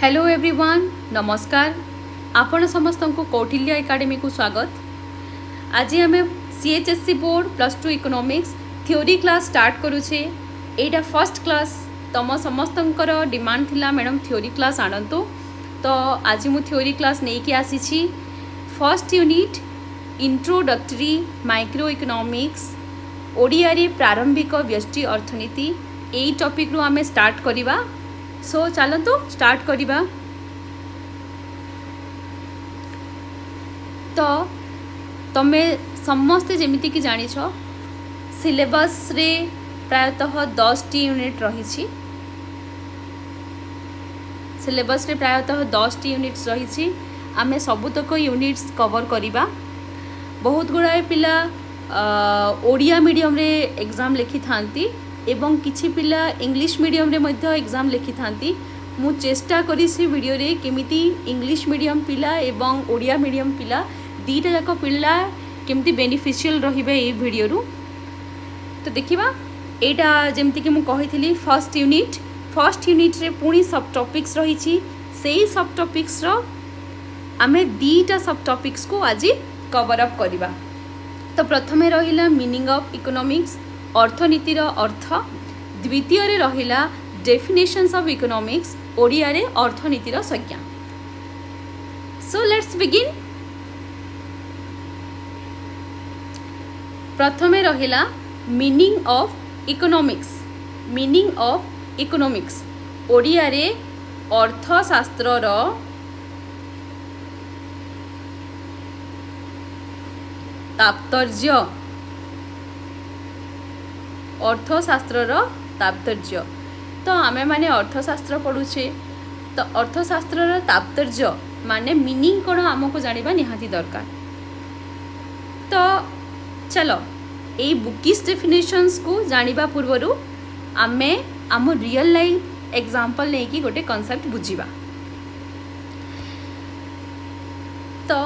Hello everyone, नमस्कार। आपण समस्त को कौटिल्य एकेडमी को स्वागत। आज आम CHSC board +2 economics theory class start करुचे। एटा फर्स्ट क्लास। तुम समस्त डिमांड थिला मैडम थ्योरी क्लास आणंतु, तो आज मु थ्योरी क्लास नहीं कि आसी। First unit introductory micro economics Odia रे प्रारंभिक व्यष्टि अर्थनीति यही टॉपिक रु आमे स्टार्ट करिबा। सो चलतु स्टार्ट करिबा। तो तमे समस्ते जमिति कि जानिछ सिलेबस रे प्रायतः 10 टी यूनिट रही। सिलेबस रे प्रायतः 10 टी यूनिट्स रही। आमे सबुतक यूनिट्स कवर करिबा। बहुत गुड़ाए पिला ओडिया मीडियम रे एग्जाम लिखि थांती एवं किछि पिला इंग्लिश मीडियम रे मध्य एग्जाम लिखि थांती। मु चेष्टा करिसी वीडियो रे केमिति इंग्लिश मीडियम पिला एवं ओडिया मीडियम पिला दीटा जाक पिला केमिति बेनिफिशियल रहिबे ए वीडियो रु। तो देखिबा एटा जेमिति कि मु कहिथिली फर्स्ट यूनिट रे पुणी सब टॉपिक्स रहिछि। सेही सब टॉपिक्स रो आमे दीटा सब टॉपिक्स को आज कवर अप करिबा। तो प्रथमे रहिला मीनिंग ऑफ इकोनॉमिक्स अर्थनीतिर अर्थ, द्वितीय रे रहिला डेफिनेशंस ऑफ इकोनॉमिक्स ओडिया रे अर्थनीतिर संज्ञा। So let's begin. प्रथमे रहिला मीनिंग ऑफ इकोनॉमिक्स ओडिया रे अर्थशास्त्र रो तात्पर्य। तो आमे माने अर्थशास्त्र पढ़ुचे, तो अर्थशास्त्र तात्पर्य माने मीनिंग कौन आमको जानिबा निहाती दरकार। तो चलो ए बुकिश डेफिनेशंस को जानिबा पूर्वरु आमे आम रियल लाइफ एग्जांपल नहीं कि गोटे कॉन्सेप्ट बुझिबा। तो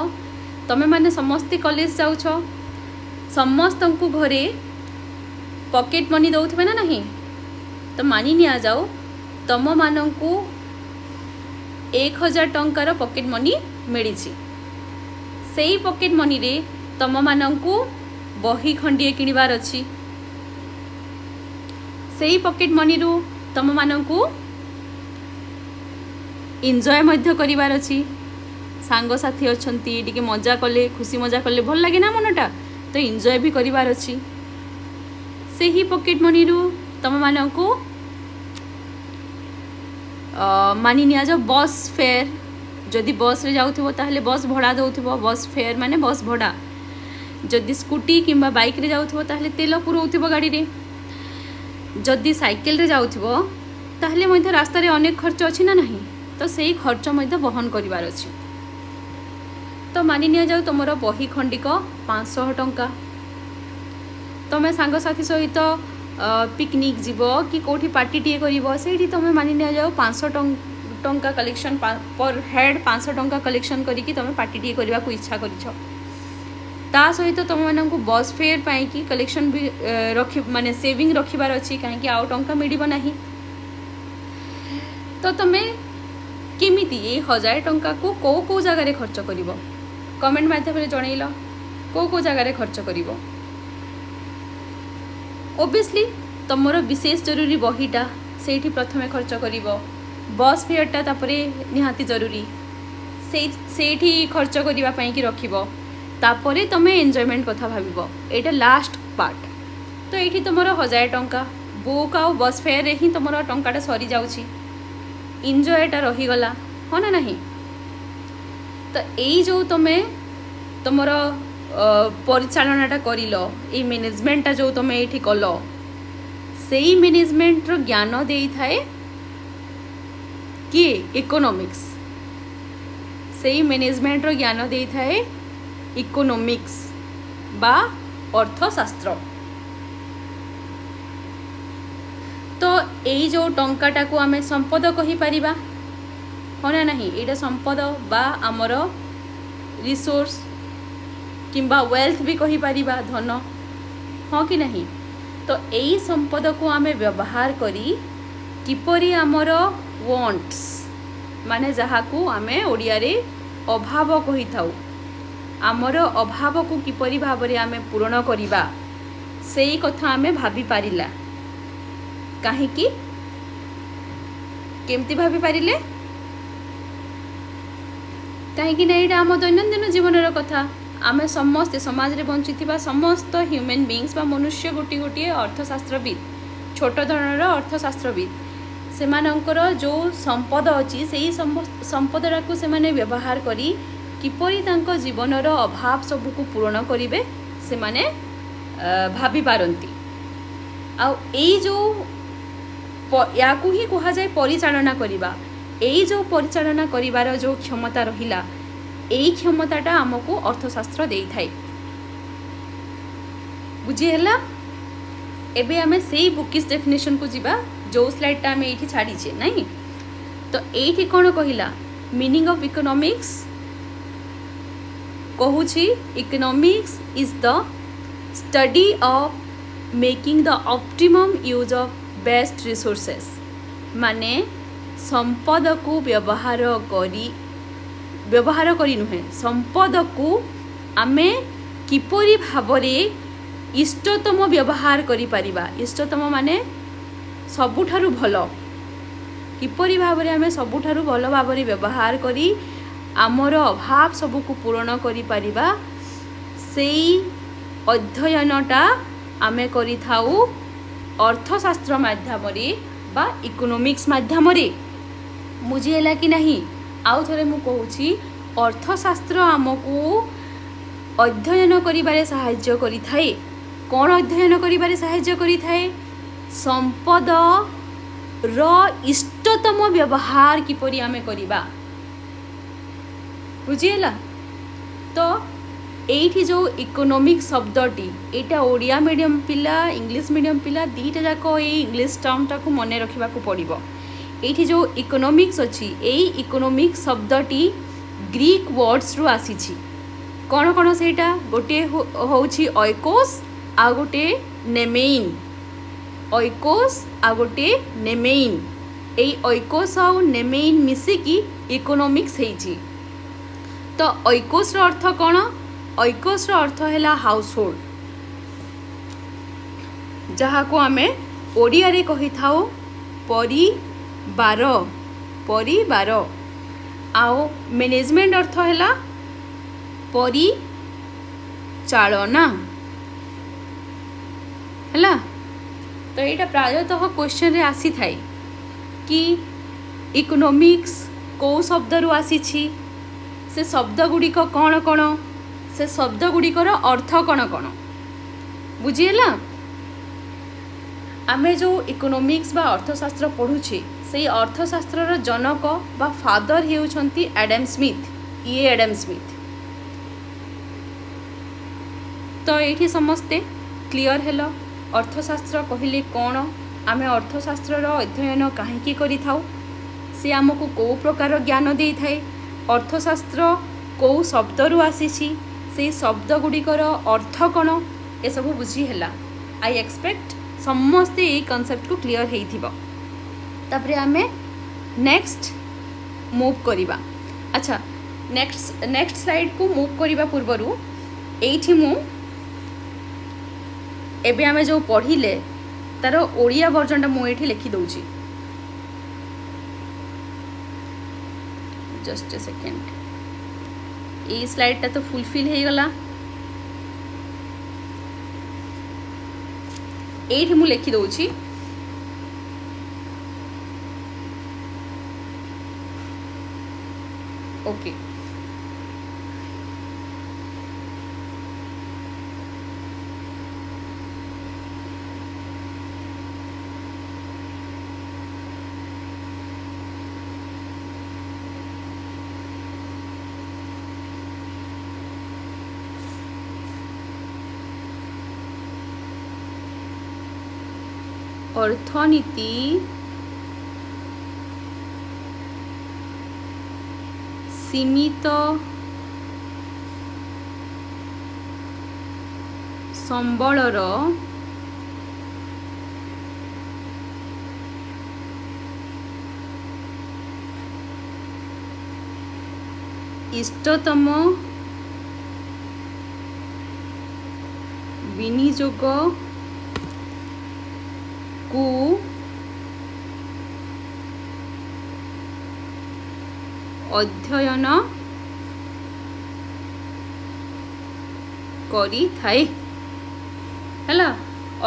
तमे माने समस्ते कॉलेज जाउछ, समस्त को घरे पॉकेट मनी दौथे ना नहीं। तो मानि निया जाओ तुम मानू 1000 टंकार पॉकेट मनी मिली। से पॉकेट मनी रे तुम मानू बही खंडिए किणवार अच्छी। से पॉकेट मनी रू तुम मानू एंजॉय मध्य करिवार अच्छी। सांग साथी अच्छी टिके मजा कले खुशी मजा कले भल लगे ना मनटा, तो एंजॉय भी करिवार अच्छी। से ही पॉकेट मनी रू तुम मानू मानि निया जाओ बस फेयर। जदि बस रे जाउथिबो ताहले बस भड़ा दउथिबो। बस फेयर माने बस भड़ा। जदि स्कूटी किंबा बाइक रे जाउथिबो ताहले तेल पुरौथिबो गाड़ी रे। जदि साइकिल रे जाउथिबो ताहले मध्य रास्ता रे अनेक खर्च अछि ना नहीं, तो सेही खर्च मध्य बहन करिवार अछि। तो मानि निया जाओ तुमरो बही खंडिक 500 टंका। तुम सांगसाथी सहित पिकनिक जीव कि कौटी पार्टी टे कर से तुम मानि निया जाओ 500 टंका कलेक्शन पर हेड 500 टंका कलेक्शन करिकी तुम पार्टी टे करने को इच्छा कर। सहित तुम मानू बस फेयर पाई कि कलेक्शन भी रखी माने सेविंग रखिबार अच्छी कहीं आउ टंका मिल ना। तो तुम्हें केमिति 1000 टंका को कौ जगार खर्च कर कमेंट माध्यम जनइल कौ जगार खर्च कर। ओबियसली तुमर विशेष जरूरी बहीटा से प्रथमे खर्च कर। बस फेयरटा तापरे निहाती जरूरी से खर्च करने की रखिब। तापरे तुम एंजॉयमेंट कथा भाविब, एटा लास्ट पार्ट। तो ये तुम 1000 टंका बुक आउ बस फेयर रे ही तुम टंकाटा सरी जाउछि। एंजॉयटा रहीगला हाँ ना नहीं। तो यही जो तुम तुमर परिचालनाटा करिल ए मैनेजमेंटा जो तुम ये कल से मैनेजमेंट रो ज्ञान दे थाए किए इकोनॉमिक्स। से मैनेजमेंट रो ज्ञान दे थाए इकोनॉमिक्स बा अर्थशास्त्र। तो यही जो टंकाटा को आमे संपद कहि परिबा हाँ ना नहीं। एटा संपद बा आमर रिसोर्स किंबा वेल्थ भी कहि परिबा धन हाँ कि नहीं। तो यही संपद को आमे व्यवहार करी किपरि आमर वांट्स माने जहाकू आमे ओडिया रे अभाव कहि थाउ आमर अभाव को किपरि भाबरे आमे पूर्ण करिबा सेई कथा आमे भाबी पारिला काहे कि केमती भाबी पारिले काहे कि नै आम दैनन्दिन जीवनर कथा आमे समस्त समाज रे बंचिथिबा समस्त ह्यूमन बीइंग्स बा मनुष्य गोटी गोटी अर्थशास्त्रविद छोट धरणर अर्थशास्त्रविद सेमानंकर जो संपद अछि सेही संपदरा को से माने व्यवहार करी किपरि तांको जीवनर अभाव सबको पूर्ण करिवे से माने भाबी पारंती आ एई जो याकू ही कहा जाए परिचालना करिबा एई जो परिचालना करिवार जो क्षमता रहिला एई क्षमताटा हमको अर्थशास्त्र देई थाए बुझी हैला एबे हमें सेई बुकिस डेफिनेशन को जिबा जो स्लाइडटा हमें एठी छाड़ी छे नहीं तो एठी कोन कहिला मीनिंग ऑफ इकोनॉमिक्स कहूची economics is the study of making the optimum use of best resources माने संपद को व्यवहार करी नुहे संपद को आमे किपरि भाबरे इष्टतम व्यवहार करि परिबा इष्टतम माने सबुठारु भलो किपरि भाबरे आमे सबुठारु भलो भाबरे व्यवहार करी आमर अभाव सबको पूर्ण करि परिबा सेई अध्ययनटा आमे करि थाउ अर्थशास्त्र माध्यम रे बा इकोनॉमिक्स माध्यम रे बुझिहेला कि नहीं आउ थरे मु कहूची अर्थशास्त्र आमको अध्ययन करिबारे सहाय्य करि थाए कोन अध्ययन करिबारे सहाय्य करि थाए संपद र इष्टतम व्यवहार किपरि आमे करिबा बुझिहेला तो एठी जो इकोनॉमिक शब्दटी एटा ओडिया मीडियम पिला इंग्लिश मीडियम पिला दीटा जाको ए इंग्लिश टर्मटा को मने रखिबा को पड़िबो एठी जो इकोनॉमिक्स अछि एई इकोनॉमिक शब्दटी ग्रीक वर्ड्स रु आसीछि कोन कोन सेटा गोटे होउछि ओइकोस आ गोटे नेमेइन ओइकोस आ गोटे नेमेइन एई ओइकोस आ नेमेइन मिसी की इकोनॉमिक्स हेछि तो ओइकोस रो अर्थ कोन ओइकोस रो अर्थ हैला हाउस होल्ड जहा को आमे ओडिया रे कहि थाओ परिवार आओ मैनेजमेंट अर्थ हैला परिचालना हैला तो यहाँ प्रायतः क्वेश्चन रे आसी थाए कि इकोनॉमिक्स को शब्द रु आसी से शब्द गुड़िक कौन कौन से शब्द गुड़िकर अर्थ कौन कौन बुझीला आमे जो इकोनॉमिक्स बा अर्थशास्त्र पढ़ुछे से अर्थशास्त्र जनक बा फादर हेउछंती एडम स्मिथ ये एडम स्मिथ तो ये समस्ते क्लियर हेलो अर्थशास्त्र कहले कौन आमे अर्थशास्त्र अध्ययन कहीं करि थाउ से आमको को प्रकार ज्ञान दे थाए अर्थशास्त्र को शब्द रु आसी से शब्द गुड़िकर अर्थ कौन ये सब बुझी है आई एक्सपेक्ट समस्ते ये कॉन्सेप्ट को क्लियर हो तापरे आमे नेक्स्ट मूव करिबा अच्छा नेक्स्ट स्लाइड को मूव करिबा पूर्वरु एठी मु एबे आमे जो पढ़िले तार ओडिया वर्जनटा मु एठी लिखि दउची जस्ट ए सेकेंड ये स्लाइडटा तो फुलफिल हो गला एठी मु लिखि दउची ओके अर्थनीति सीमित संबलर इष्टतम विनियोग को अध्ययन करी थाए हला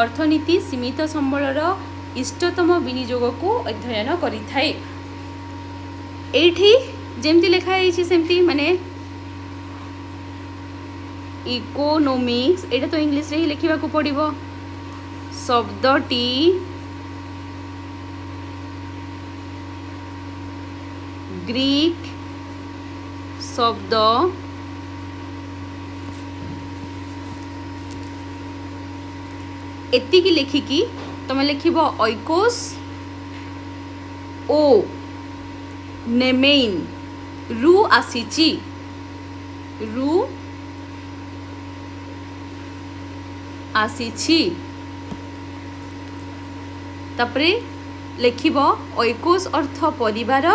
अर्थनीति सीमित संबलर इष्टतम विनियोग को अध्ययन करी थाए एठी जेमती लिखा है सेमती माने इकोनॉमिक्स एटा तो इंग्लिश रे ही लिखिबा को पड़िबो शब्दटी ग्रीक शब्द एतिकी लिखिकी तुम लिखिबो ओइकोस ओ नेमेइन रु आसीची रु आसीची तापरे लिखिबो ओइकोस अर्थ परिवार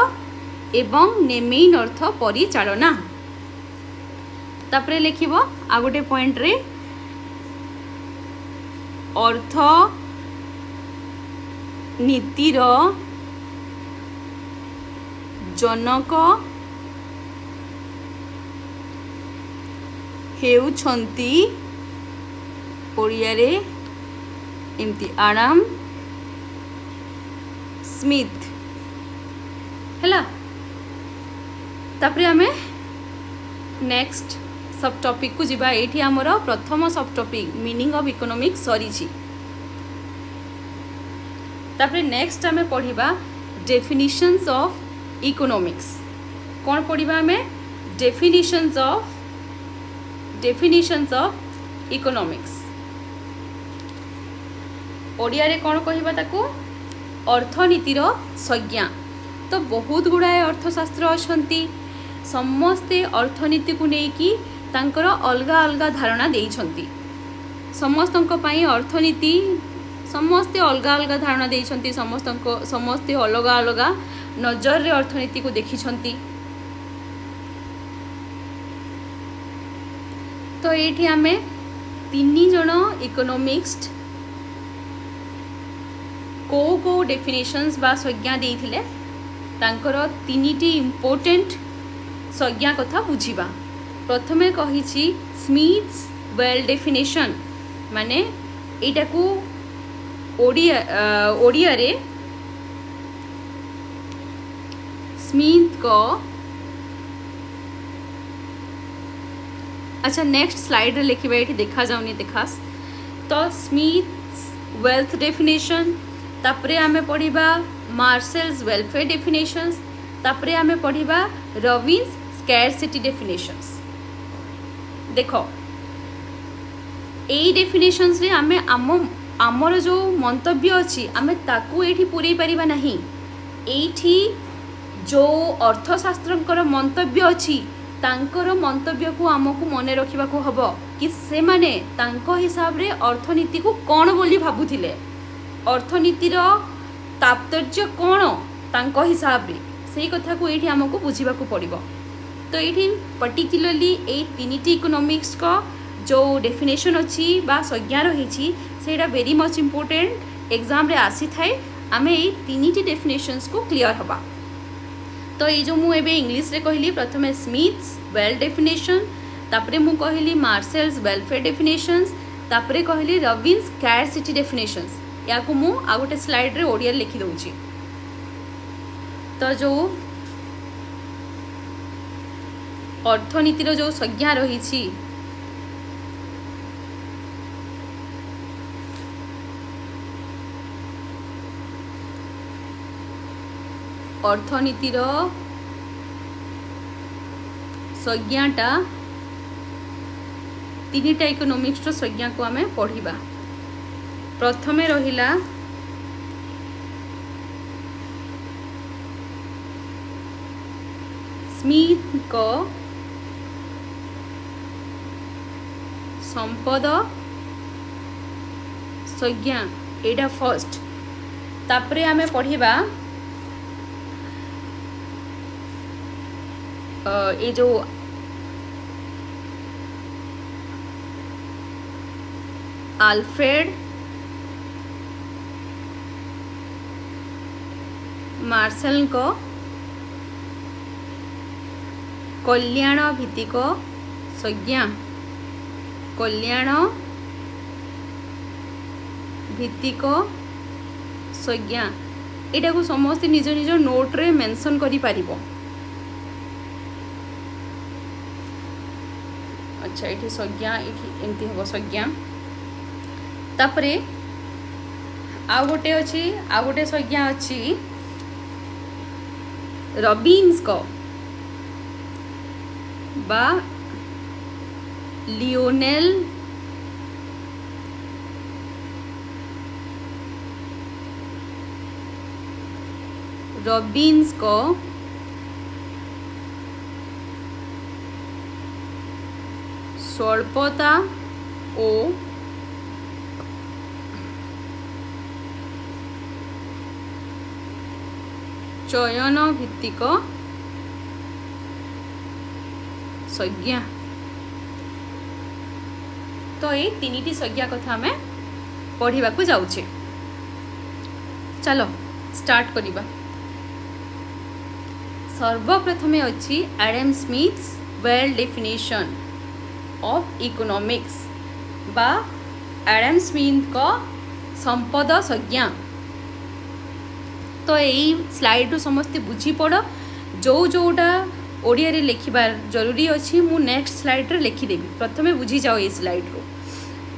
एवं नेमेइन अर्थ परिचालना तापरे लिखिबो आ गोटे पॉइंट रे अर्थ नीतिर जनक हेउछंती ओडिया रे एमती आडाम स्मिथ हैला तापरे हमें नेक्स्ट सब टॉपिक को जिबा एठी हमर प्रथम सब टॉपिक मीनिंग ऑफ इकोनॉमिक्स सरी छी तापरे नेक्स्ट हमें पढ़िबा डेफिनिशंस ऑफ इकोनॉमिक्स कौन पढ़िबा हमें डेफिनिशंस ऑफ इकोनॉमिक्स ओडिया रे कौन कहिबा ताको अर्थनीतिर संज्ञा तो बहुत गुड़ाए अर्थशास्त्र अछंती समस्ते अर्थनीति को लेकिन तांकर अलगा अलगा धारणा देइछंती समस्तंक पई अर्थनीति समस्ते अलगा अलगा धारणा देइछंती समस्ते अलगा अलगा नजर रे अर्थनीति को देखिछंती तो एठी हमें तीन जन इकोनॉमिस्ट को डेफिनेशंस बा संज्ञा देइथिले तांकर तीनिटी इम्पोर्टेंट संज्ञा कथा बुझिबा प्रथमे कहिछि स्मिथ्स वेल डेफिनेशन माने एटा को ओडिया रे स्मिथ को अच्छा नेक्स्ट स्लाइड रे लिखिबा एठी देखा जाउनी देखास तो स्मिथ्स वेल्थ डेफिनेशन तापरे हमें पढ़िबा मार्शल्स वेलफेयर डेफिनेशंस तापरे हमें पढ़िबा रविन्स स्कैरसिटी डेफिनेशंस देखो एई डेफिनेशंस रे हमें आमर जो मंतव्य अच्छी आमे ताकू एठी पूरे परिबा नहीं एठी जो अर्थशास्त्रंकर मंतव्य अच्छी तांकर मंतव्य को आमको मने रखिबा को हबो कि से माने तांको हिसाब रे अर्थनीति को कोन बोली भाबुथिले अर्थनीतिर तात्पर्य कोन तांको हिसाब रे सेही कथा को एठी आमको बुझिबा को पड़िबो तो एठी पर्टिकुलरली ए तीनिटी इकोनॉमिक्स का जो डेफिनेशन अच्छी बा संज्ञा रही सेटा वेरी मच इम्पोर्टेंट एग्जाम रे आसी थाए आमे ए तीनिटी डेफिनेशंस को क्लियर हबा तो ये जो मुझे इंग्लिश रे कहली प्रथमे स्मिथ्स वेल डेफिनेशन तापरे मु कहली मार्शल्स वेलफेयर डेफिनेशंस तापरे कहली रविन्स स्कैरसिटी डेफिनेशंस या को मु आ गोटे स्लाइड रे ओडिया लिखि दउची तो जो अर्थनीतिर जो संज्ञा रही अर्थनीतिर संज्ञाटा तीनिटा इकोनॉमिक्स संज्ञा को आमे पढ़िबा प्रथमे रहिला स्मिथ को संपद संज्ञा एटा फर्स्ट तापरे आमे पढ़िबा ये जो आल्फ्रेड मार्शल को कल्याण भित्तिक संज्ञा कल्याण भित्तिक संज्ञा एटा को समस्त निज निज नोट रे मेंशन करि पारिबो। अच्छा ये संज्ञा ये एमती हम संज्ञा तापरे आउ गोटे अच्छी आउ गोटे संज्ञा अच्छी रॉबिन्स को बा लियोनेल रॉबिन्स को स्वल्पता ओ चयन भित्तिक संज्ञा। तो ये तीन संज्ञा कथा आम पढ़ा जाऊे। चलो स्टार्ट करिबा। सर्वप्रथमे अच्छी Adam Smiths well definition of economics बा एडम स्मिथ को संपद संज्ञा। तो यही स्लाइड रू समस्ते बुझी पड़ जो जोटा ओडिया रे लिखिबार जरूरी अच्छी मु नेक्स्ट स्लाइड रे लिखिदेवी प्रथमे बुझी जाओ ये स्लाइड रू।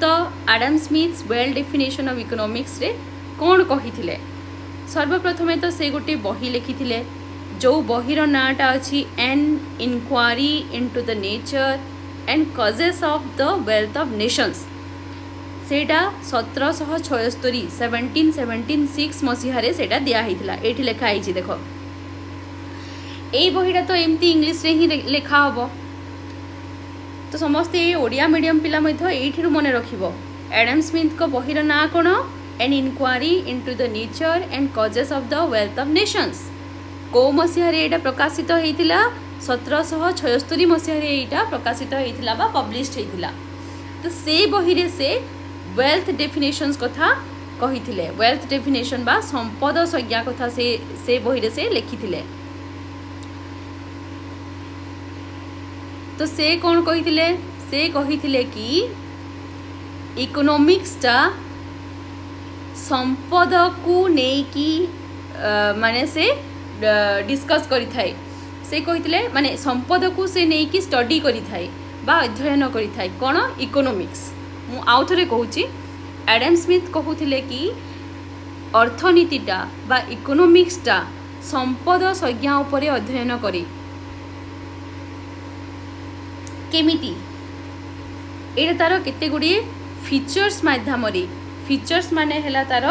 तो Adam Smiths well definition of economics रे कौन कही सर्वप्रथमे तो से गोटे बही लिखिथिले जो बहीर नाटा अच्छी an inquiry into the nature and causes of the wealth of nations सेटा 1776 1776 मसीह सेटा दिया ये लिखाई देख यही बहीटा तो एमती इंग्लिश रे ही लिखा हम। तो समस्ते ओडिया मीडियम पिला ये मन रखिबो एडम स्मिथ को बहीर ना कौन an inquiry into the nature and causes of the wealth of nations को मसीह ये प्रकाशित होता 1776 मसीह यहाँ प्रकाशित होता बा पब्लिश्ड होता। तो से बही से वेल्थ डेफिनेशंस कथा कही वेल्थ डेफिनेशन बा संपद संज्ञा कथा से बही से लिखी। तो से कौन कही कि इकोनॉमिक्स टा संपद को नेकी माने से डिस्कस करि थाए से कही माने संपद को से नहीं कि स्टडी करि थाए बा अध्ययन करि थाए कौन इकोनॉमिक्स। मु आउ थरे कहूची एडम स्मिथ कहूथिले कि अर्थनीतिटा बा इकोनॉमिक्सटा संपद संज्ञा उपरे अध्ययन करे केमिटी ये तार केते गुड़िए फीचर्स माध्यम फीचर्स माने हैला तार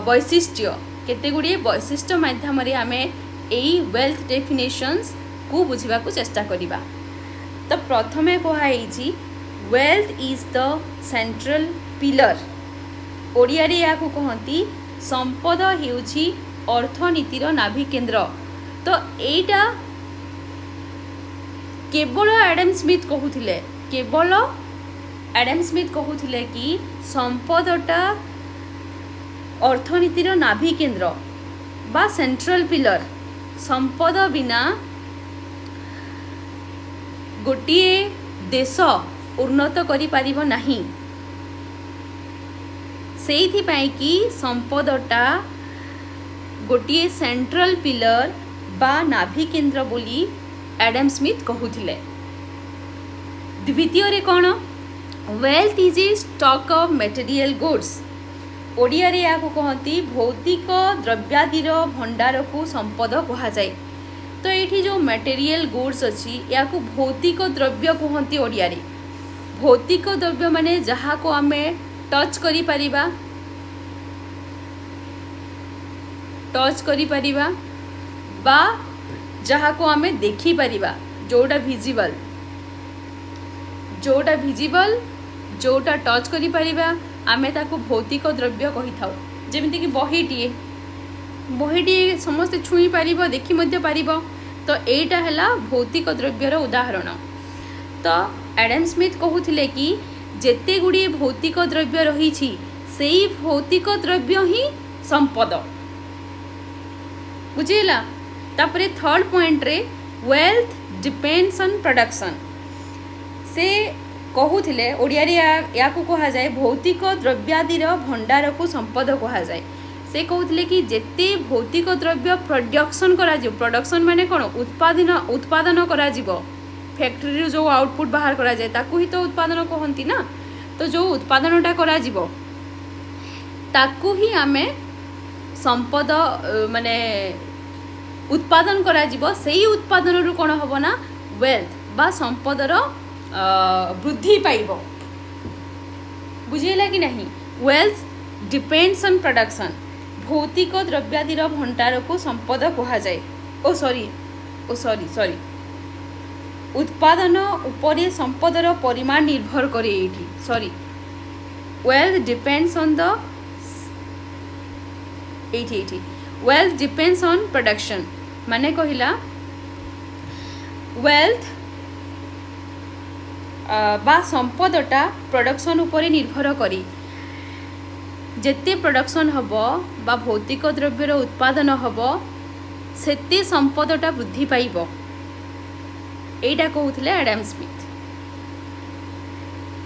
वैशिष्ट्य केते गुड़िए वैशिष्ट्य माध्यम आम यही वेल्थ डेफिनेशंस को बुझा चेष्टा करिबा। तो प्रथमे कहुई wealth is the central pillar Odia रे या कहती संपद हेउछि अर्थनीतिर नाभि केन्द्र। तो एटा केवल एडम स्मिथ कहूथिले कि संपदटा अर्थनीतिर नाभि केन्द्र बा सेंट्रल पिलर संपद बिना गोटिए देश उन्नत करि पारिबो नाही। सेइथिपाई कि संपदटा गोटिए सेंट्रल पिलर बा नाभि केन्द्र बोली एडम स्मिथ कहूथिले। द्वितीय रे कौन wealth is a stock of material goods Odia रे या कहती भौतिक द्रव्यादिर भंडार को संपद कहुए। तो ये जो मटेरियल गुड्स अच्छी या भौतिक द्रव्य कहती ओडिया रे भौतिक द्रव्य माने जहाँ को आम टच करिपरिबा बा जहाँ को आम देखिपरिबा जोटा भिजिबल जोटा टच करिपरिबा आमे ताको भौतिक द्रव्य कही था। जमीती कि बहीटी समस्ते छुई पारिबो देखि मध्य पारिबो। तो एटा हैला भौतिक द्रव्यर उदाहरण। तो एडम स्मिथ कहूथिले कि ଯେତେ ଗୁଡ଼ିଏ ଭୌତିକ ଦ୍ରବ୍ୟ ରହିଛି ସେଇ ଭୌତିକ ଦ୍ରବ୍ୟ ହିଁ ସମ୍ପଦ। ବୁଝିଲା। ତାପରେ ଥର୍ଡ଼ ପଏଣ୍ଟରେ ୱେଲ୍ଥ ଡିପେଣ୍ଡସ୍ ଅନ୍ ପ୍ରଡକ୍ସନ୍। ସେ କହୁଥିଲେ ଓଡ଼ିଆରେ ୟାକୁ କୁହାଯାଏ ଭୌତିକ ଦ୍ରବ୍ୟାଦିର ଭଣ୍ଡାରକୁ ସମ୍ପଦ କୁହାଯାଏ। ସେ କହୁଥିଲେ କି ଯେତେ ଭୌତିକ ଦ୍ରବ୍ୟ ପ୍ରଡକ୍ସନ୍ କରାଯିବ, ପ୍ରଡକ୍ସନ୍ ମାନେ କ'ଣ, ଉତ୍ପାଦନ କରାଯିବ, ଫ୍ୟାକ୍ଟ୍ରିରୁ ଯେଉଁ ଆଉଟପୁଟ୍ ବାହାର କରାଯାଏ ତାକୁ ହିଁ ତ ଉତ୍ପାଦନ କହନ୍ତି ନା। ତ ଯେଉଁ ଉତ୍ପାଦନଟା କରାଯିବ ତାକୁ ହିଁ ଆମେ ସମ୍ପଦ ମାନେ ଉତ୍ପାଦନ କରାଯିବ, ସେଇ ଉତ୍ପାଦନରୁ କ'ଣ ହେବ ନା ୱେଲ୍ଥ ବା ସମ୍ପଦର ବୃଦ୍ଧି ପାଇବ। ବୁଝିଲା କି ନାହିଁ। Wealth depends on production. ଭୌତିକ ଦ୍ରବ୍ୟାଦିର ଭଣ୍ଡାରକୁ ସମ୍ପଦ କୁହାଯାଏ। ସରି ଉତ୍ପାଦନ ଉପରେ ସମ୍ପଦର ପରିମାଣ ନିର୍ଭର କରେ। ଏଇଠି ୱେଲ୍ଥ ଡିପେଣ୍ଡସ୍ ଅନ୍ ଏଇଠି ୱେଲ୍ଥ ଡିପେଣ୍ଡସ୍ ଅନ୍ ପ୍ରଡକ୍ସନ୍ ମାନେ କହିଲା ୱେଲ୍ଥ বা সম্পদটা প্রডকশন উপরে নির্ভর করে। যেতে প্রডকশন হব বা ভৌতিক দ্রব্যর উৎপাদন হব সেতে সম্পদটা বৃদ্ধি পাইব। এইটা কହୁଥିଲେ আডাম স্মিথ।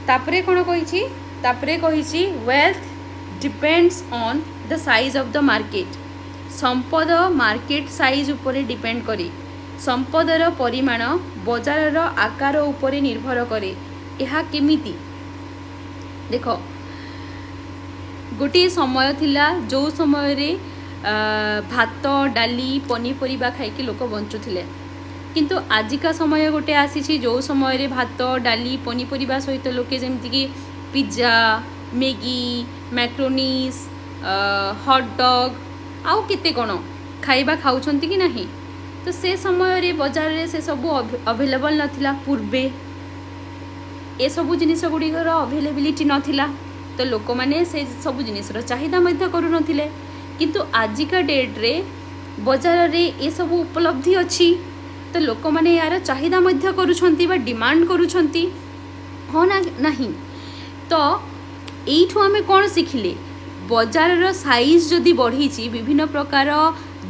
তাপরে কোন কইছি, তাপরে কইছি wealth depends on the size of the market. সম্পদ মার্কেট সাইজ উপরে ডিপেন্ড করে। সম্পদর পরিমাণ বজারর আকার উপরে নির্ভর করে। ଏହା କେମିତି দেখ, ଗୋଟିଏ ସମୟ ଥିଲା ଯେଉଁ ସମୟରେ ଭାତ ଡାଲି ପନିପରିବା ଖାଇକି ଲୋକ ବଞ୍ଚୁଥିଲେ, କିନ୍ତୁ ଆଜିକା ସମୟ ଗୋଟେ ଆସିଛି ଯେଉଁ ସମୟରେ ଭାତ ଡାଲି ପନିପରିବା ସହିତ ଲୋକେ ଯେମିତିକି ପିଜ୍ଜା ମ୍ୟାଗି ମ୍ୟାକ୍ରୋନିସ୍ ହଟ୍ଡଗ୍ ଆଉ କେତେ କ'ଣ ଖାଇବା ଖାଉଛନ୍ତି କି ନାହିଁ। ତ ସେ ସମୟରେ ବଜାରରେ ସେସବୁ ଆଭେଲେବଲ୍ ନଥିଲା। ପୂର୍ବେ ଏସବୁ ଜିନିଷ ଗୁଡ଼ିକର ଆଭେଲେବିଲିଟି ନଥିଲା, ତ ଲୋକମାନେ ସେ ସବୁ ଜିନିଷର ଚାହିଦା ମଧ୍ୟ କରୁନଥିଲେ। କିନ୍ତୁ ଆଜିକା ଡେଟ୍ରେ ବଜାରରେ ଏସବୁ ଉପଲବ୍ଧି ଅଛି, ତ ଲୋକମାନେ ଏହାର ଚାହିଦା ମଧ୍ୟ କରୁଛନ୍ତି ବା ଡିମାଣ୍ଡ କରୁଛନ୍ତି, ହଁ ନା ନାହିଁ। ତ ଏଇଠୁ ଆମେ କ'ଣ ଶିଖିଲେ, ବଜାରର ସାଇଜ୍ ଯଦି ବଢ଼ିଛି, ବିଭିନ୍ନ ପ୍ରକାର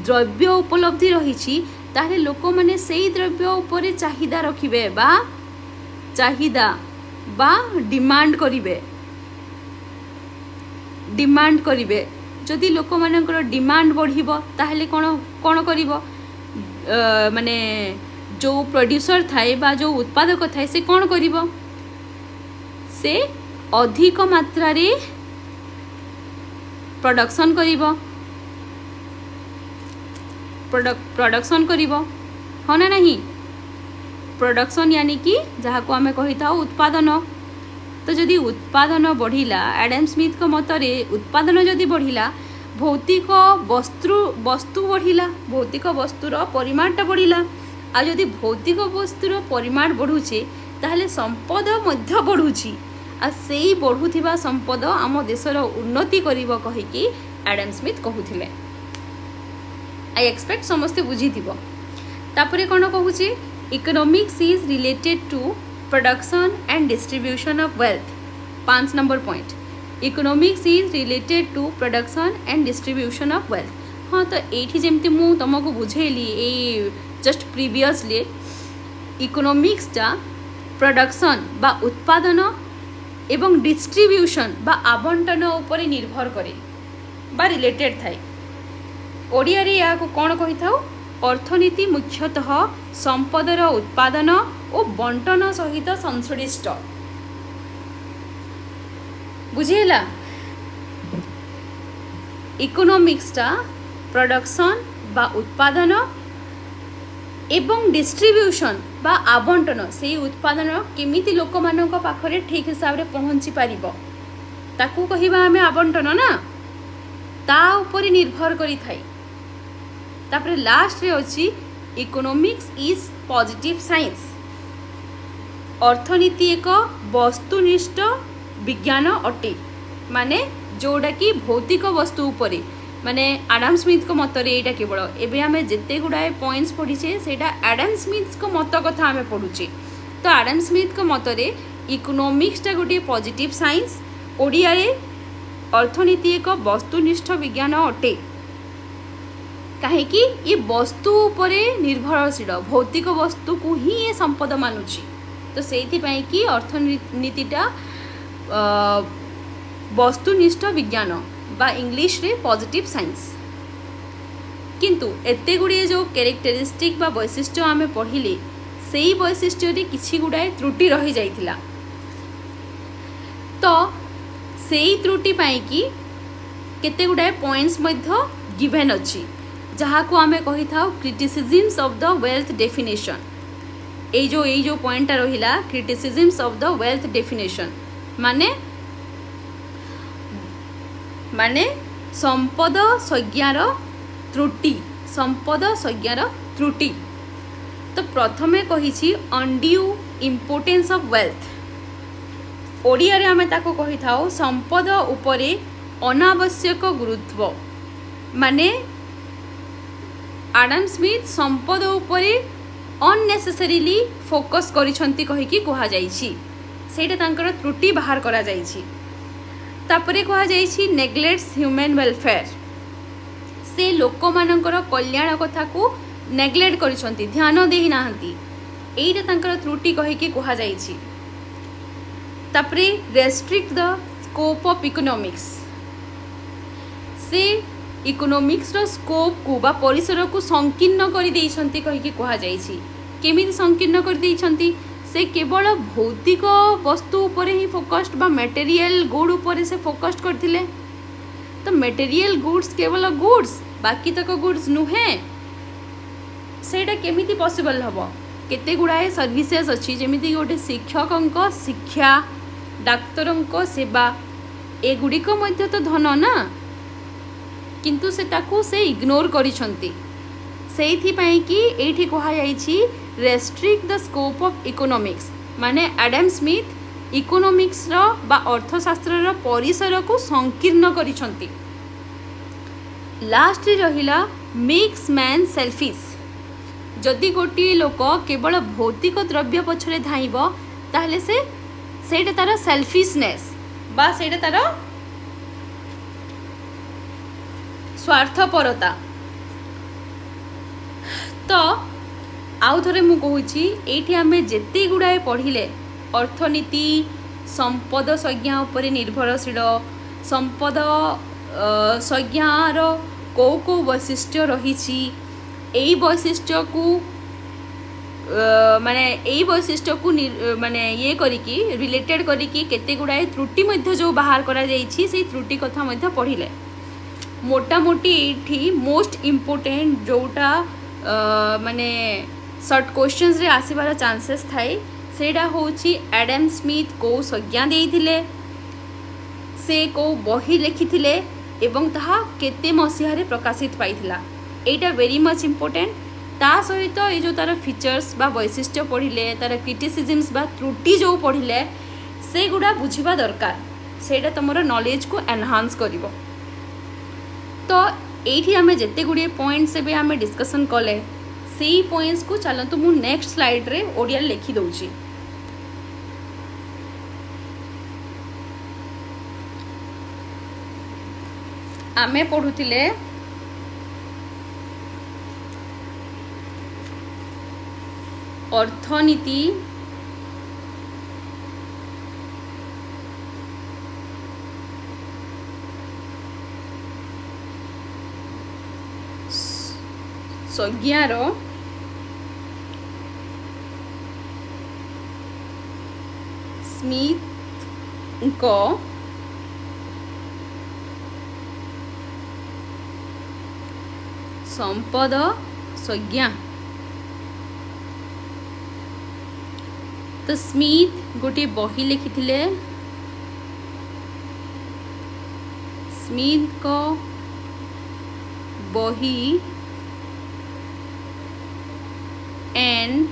ଦ୍ରବ୍ୟ ଉପଲବ୍ଧି ରହିଛି, ତାହେଲେ ଲୋକମାନେ ସେଇ ଦ୍ରବ୍ୟ ଉପରେ ଚାହିଦା ରଖିବେ ବା ଡିମାଣ୍ଡ କରିବେ। ଯଦି ଲୋକମାନଙ୍କର ଡିମାଣ୍ଡ ବଢ଼ିବ ତାହେଲେ କ'ଣ କରିବ, ମାନେ ଯେଉଁ ପ୍ରଡ୍ୟୁସର ଥାଏ ବା ଯେଉଁ ଉତ୍ପାଦକ ଥାଏ ସେ କ'ଣ କରିବ, ସେ ଅଧିକ ମାତ୍ରାରେ ପ୍ରଡକ୍ସନ୍ କରିବ, ହଁ ନା ନାହିଁ। ପ୍ରଡକ୍ସନ୍ यानी कि ଯାହାକୁ ଆମେ କହିଥାଉ ଉତ୍ପାଦନ। ତ ଯଦି ଉତ୍ପାଦନ ବଢ଼ିଲା, ଆଡାମ ସ୍ମିଥଙ୍କ ମତରେ ଉତ୍ପାଦନ ଯଦି ବଢ଼ିଲା, ଭୌତିକ ବସ୍ତୁ ବଢ଼ିଲା, ଭୌତିକ ବସ୍ତୁର ପରିମାଣଟା ବଢ଼ିଲା। ଆଉ ଯଦି ଭୌତିକ ବସ୍ତୁର ପରିମାଣ ବଢ଼ୁଛେ ତାହେଲେ ସମ୍ପଦ ମଧ୍ୟ ବଢ଼ୁଛି, ଆଉ ସେଇ ବଢ଼ୁଥିବା ସମ୍ପଦ ଆମ ଦେଶର ଉନ୍ନତି କରିବ କହିକି ଆଡାମ ସ୍ମିଥ୍ କହୁଥିଲେ। ଆଇ ଏକ୍ସପେକ୍ଟ ସମସ୍ତେ ବୁଝିଥିବ। ତାପରେ କ'ଣ କହୁଛି, Economics is related to production and distribution of wealth. 5 number point. Economics is related to production and distribution of wealth. हाँ, तो एठी जेमती मु तुमको बुझेली ए जस्ट प्रीवियसली, इकोनॉमिक्सटा प्रोडक्शन बा उत्पादन एवं डिस्ट्रीब्यूशन बा आवंटन उपरे निर्भर करे बा रिलेटेड थाए। ओडिया रे या को कोन कहि थाउ, अर्थनीति मुख्यतः संपदर उत्पादन और बंटन सहित संश्लिष्ट। बुझेला। इकोनॉमिक्सटा प्रोडक्शन बा उत्पादन एवं डिस्ट्रीब्यूशन बा आवंटन, से उत्पादन केमिति लोक मानक पाखरे ठीक हिसाब रे पहुंची पारिबो ताकू कहिबा आमे आवंटन ना, ता उपरे निर्भर करी थाई। तापर लास्ट रे अछि इकोनॉमिक्स इज पॉजिटिव साइंस। अर्थनीति एक वस्तुनिष्ठ विज्ञान अटे, माने जोड़ा कि भौतिक वस्तु उपरे, माने आडम स्मिथ को मतरे एटा केवल एबे आमे जेते गुडाए पॉइंट्स पढिछे सेटा आडम स्मिथ को मत कथा आमे पढुछे। तो आडम स्मिथ को मतरे इकोनोमिक्सटा गोटे पॉजिटिव साइंस ओडिया रे अर्थनीति एक वस्तुनिष्ठ विज्ञान अटे कहीं ये वस्तु उपरे निर्भरशील भौतिक वस्तु को ही ये संपद मानुची तो से कि अर्थनीतिटा वस्तुनिष्ठ विज्ञान बा इंग्लिश रे पॉजिटिव साइंस किंतु एते गुड़े जो कैरेक्टरिस्टिक बा वैशिष्ट्य आमे पढ़िले से ही वैशिष्ट्य रे किछि गुड़ाए त्रुटि रही जाइथिला तो से ही त्रुटि पाई कि केते गुड़ाए पॉइंट्स मध्य गिवन अछि जहाँ को आमे कहि थाउ criticisms of the wealth definition ए जो पॉइंट रहिला criticisms of the wealth definition माने माने संपद संज्ञार त्रुटि संपद संज्ञार त्रुटि तो प्रथमे कहिछि undue importance of wealth Odia रे आमे ताको कहि थाउ संपद उपरे अनावश्यक गुरुत्व माने आडम स्मिथ संपद उपरे अननेसेसरीली फोकस करिसंती कहिकी कुहा जाइछि सेटा तांकर त्रुटि बाहर करा जाइछि तापरे कुहा जाइछि नेग्लेक्ट्स ह्यूमन वेलफेयर से लोक मानकर कल्याण कथा को नेग्लेक्ट करिसंती ध्यान देहि नाहंती एइटा तांकर त्रुटि कहिकी कुहा जाइछि तापरे restrict the scope of economics से इकोनॉमिक्स रो स्कोप को बा परिसर को संकीर्ण कर देइछंती कहिकी कुहा जाइछि केमिति संकीर्ण कर देइछंती से केवल भौतिक वस्तु उपरे ही फोकस्ड बा मटेरियल गुड उपरे से फोकस्ड करथिले तो मटेरियल गुड्स केवल गुड्स बाकी तक गुड्स नुहे सेटा केमिति पॉसिबल हबो केते गुड़ाए सर्विसेज अच्छी जेमिति गोटे शिक्षक शिक्षा डाक्तर सेवा एगुड़िक मध्य तो धन ना किंतु से ताकू से इग्नोर करिसंती सेइथिपाई कि एठी कहा जाइछि restrict the scope of economics माने एडम स्मिथ इकोनॉमिक्स रो बा अर्थशास्त्र रो परिसर को संकीर्ण करिसंती लास्ट रे रहिला मेक्स मैन सेल्फिश जदि गोटे लोक केवल भौतिक द्रव्य पछरे धाइब ताहले से सेटा तार सेल्फिशनेस बा सेटा तार स्वार्थपरता तो आउ थरे मु कहूची एठी आमे जेते गुड़ाए पढ़िले अर्थनीति संपद संज्ञा उपरे निर्भरशील संपद संज्ञार कौ कौ वैशिष्ट्य रही एई वैशिष्ट्य को माने एई वैशिष्ट्य को माने ये करिकी रिलेटेड करिकी केते गुड़ाए त्रुटि मध्य जो बाहर करा जाइछि से त्रुटि कथा मध्य पढ़िले मोटा मोटी एठी मोस्ट इम्पोर्टेंट जोटा माने सर्ट क्वेश्चंस रे आसीबार चांसेस थाए सेडा होची एडम स्मिथ को संज्ञा देइथिले से को बही लिखिथिले एवं ताहा केते मसिहा रे प्रकाशित पाइथिला एटा वेरी मच इम्पोर्टेंट ता सहित ये जो तार फीचर्स बा वैशिष्ट्य पढ़िले तार क्रिटिसिजम्स बा त्रुटि जो पढ़िले से गुड़ा बुझिबा दरकार सेटा तमरो नॉलेज को एनहांस करिवो तो एठी आमे जेते गुड़े पॉइंट्स एबे आमे डिस्कशन कले सेही पॉइंट्स को चलतु मु नेक्स्ट स्लाइड रे ओडिया लिखि दउची आमे पढुतिले अर्थनीति संज्ञार स्मिथ को संपद संज्ञा तो स्मिथ गोटे बही लिखिथिले स्मिथ को बही N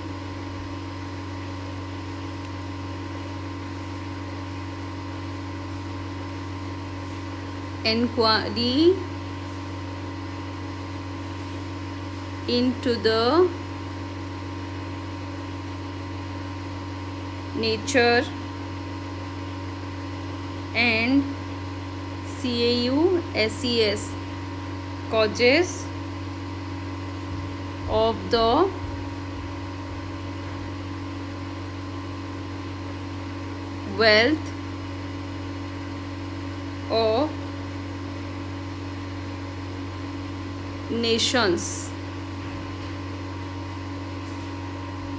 inquiry into the nature and CAUSES, causes of the wealth of nations।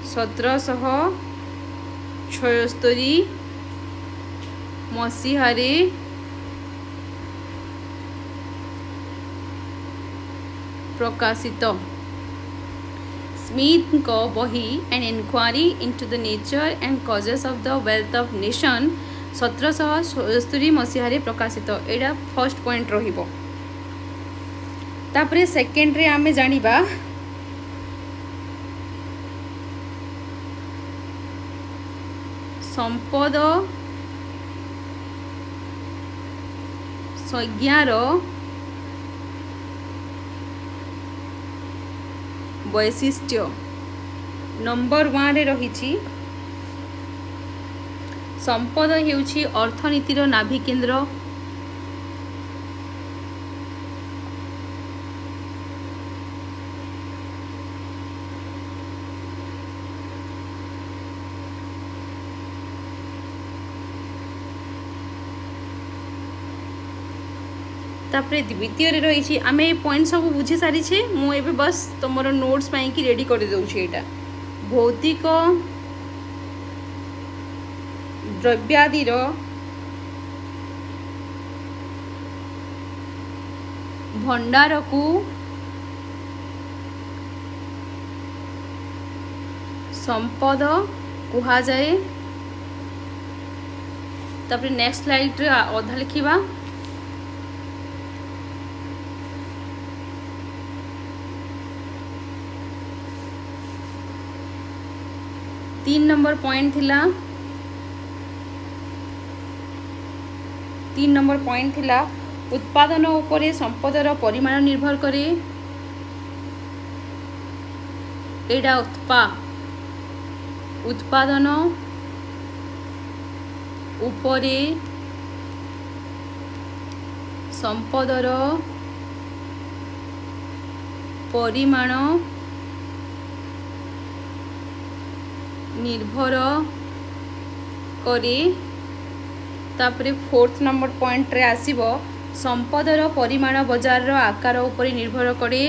1776 ମସିହାରେ ପ୍ରକାଶିତ ସ୍ମିଥଙ୍କ ବହି an inquiry into the nature and causes of the wealth of nation 1776 ମସିହାରେ ପ୍ରକାଶିତ। ଏଇଟା ଫର୍ଷ୍ଟ ପଏଣ୍ଟ ରହିବ। ତାପରେ ସେକେଣ୍ଡରେ ଆମେ ଜାଣିବା ସମ୍ପଦ ସଂଜ୍ଞାର ବୈଶିଷ୍ଟ୍ୟ। ନମ୍ବର 1ରେ ରହିଛି ସମ୍ପଦ ହେଉଛି ଅର୍ଥନୀତିର ନାଭିକେନ୍ଦ୍ର। तापरे द्वितीय रही आम ये पॉइंट सब बुझी सारी मु ए बस तुम नोट्स पाई रेडी कर दूसरा भौतिक द्रव्यादिर भंडार को संपद कहा जाए। तापरे नेक्स्ट स्लाइड रे अधा लिखिबा तीन नंबर पॉइंट थिला उत्पादन उपरे संपदर परिमाण निर्भर करे। एडा उत्पादन उपरे संपदर परिमाण निर्भर करे। तापरे फोर्थ नंबर पॉइंट रे आसीबो संपदर परिमाण बजार आकार उपरे निर्भर करे।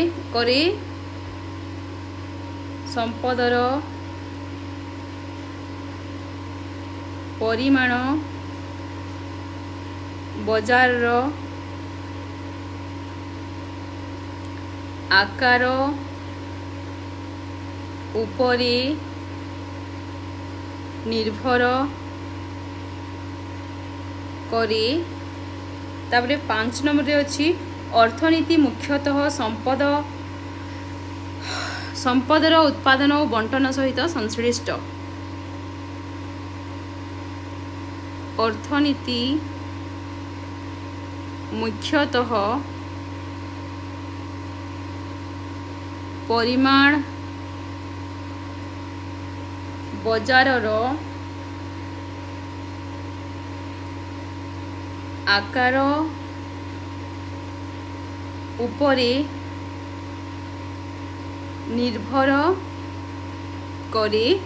संपदर परिमाण बजार आकार उपरे निर्भर करे। तापरे 5 नंबर रे अछि अर्थनीति मुख्यतः संपदर उत्पादन और बंटन सहित संश्लिष्ट। अर्थनीति मुख्यतः परिमाण बजारर आकार उपरे निर्भर करे।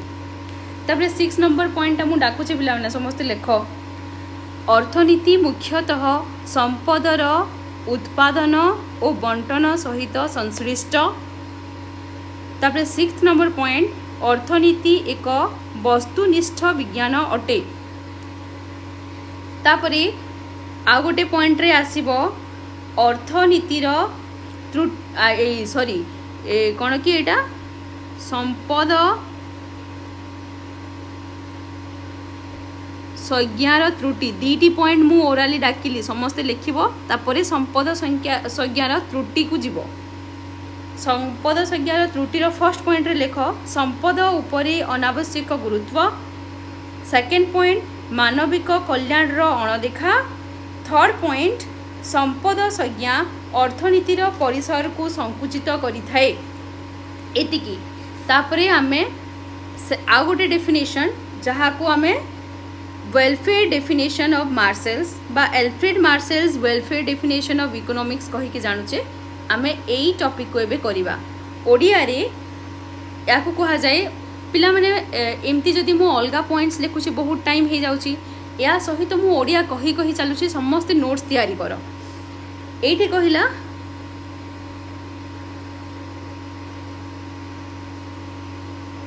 तापरे 6 नंबर पॉइंट मु डाकुचे पिला माने समस्त लेख अर्थनीति मुख्यतः संपदर उत्पादन और बंटन सहित संश्लिष्ट। तापरे 6 नंबर पॉइंट अर्थनीति एक वस्तुनिष्ठ विज्ञान अटे। तापरे आ गोटे पॉइंट रे आसीबो अर्थनीतिर सॉरी कौन कि एटा संपद संज्ञार त्रुटि दीटी पॉइंट मु ओराली डाकिली समस्ते लिखिबो। तापरे संपद संज्ञार त्रुटि को जीवो। संपद संज्ञार त्रुटिर फर्स्ट पॉइंट रे लेख संपद उपरे अनावश्यक गुरुत्व। सेकेंड पॉइंट मानविक कल्याण रो अणदेखा। थर्ड पॉइंट संपद संज्ञा अर्थनीतिर परिसर को संकुचित करिथाए। एतिकी तापरे आमे आ गोटे डेफिनेशन जहाँ को आमे वेलफेयर डेफिनेशन ऑफ मार्शल्स बा Alfred Marshall's welfare definition of economics कहीकि जानुचे आमे एई टॉपिक को एबे करिबा ओडिया रे याकू कहा जाए पिला माने एमती जदि मु अलगा पॉइंट्स लिखुची बहुत टाइम हो जाउची या सहित मु ओडिया कही कही चलुची समस्त नोट्स तैयारी कर एठी कहिला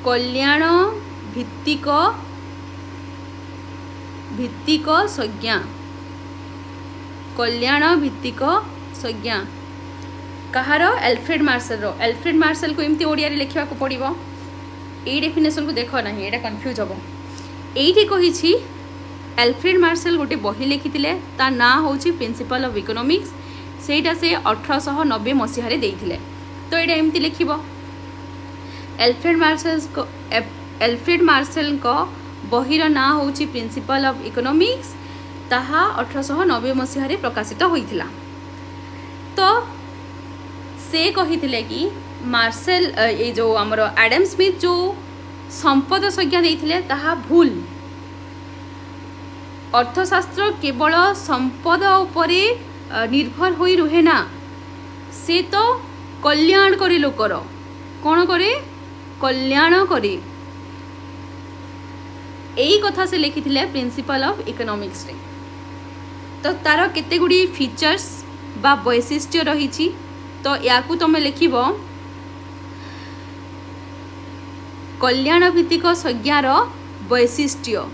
कल्याण भित्तिक भित्तिक संज्ञा कल्याण भित्तिक संज्ञा कहार एल्फ्रेड मार्शल को एमती ओडिया रे लिखा पड़ो यही डेफिनेशन को देख ना यहाँ कन्फ्यूज हम ये कही एल्फ्रेड मार्शल गोटे बही लिखी ता ना हूँ प्रिंसिपल ऑफ इकोनॉमिक्स सेटा से 1890 मसीह तो ये एमती लिख एल्फ्रेड मार्शल को बहीर ना हूँ प्रिंसिपल ऑफ इकोनॉमिक्स ताहा 1890 मसीह प्रकाशित होइथिला। तो से कही कि मार्शल ये जो आमर एडम स्मिथ जो संपद संज्ञा देइथिले ताहा भूल अर्थशास्त्र केवल संपद उपरे निर्भर होई रुहे ना से तो कल्याण करे लोकर कौन करे कल्याण करे यही कथा से लिखिथिले प्रिंसिपल ऑफ इकोनॉमिक्स रे। तो तार केते गुडी फीचर्स बा वैशिष्ट्य रही तो याकू तुम लिखिब कल्याण भित्तिक संज्ञार वैशिष्ट्य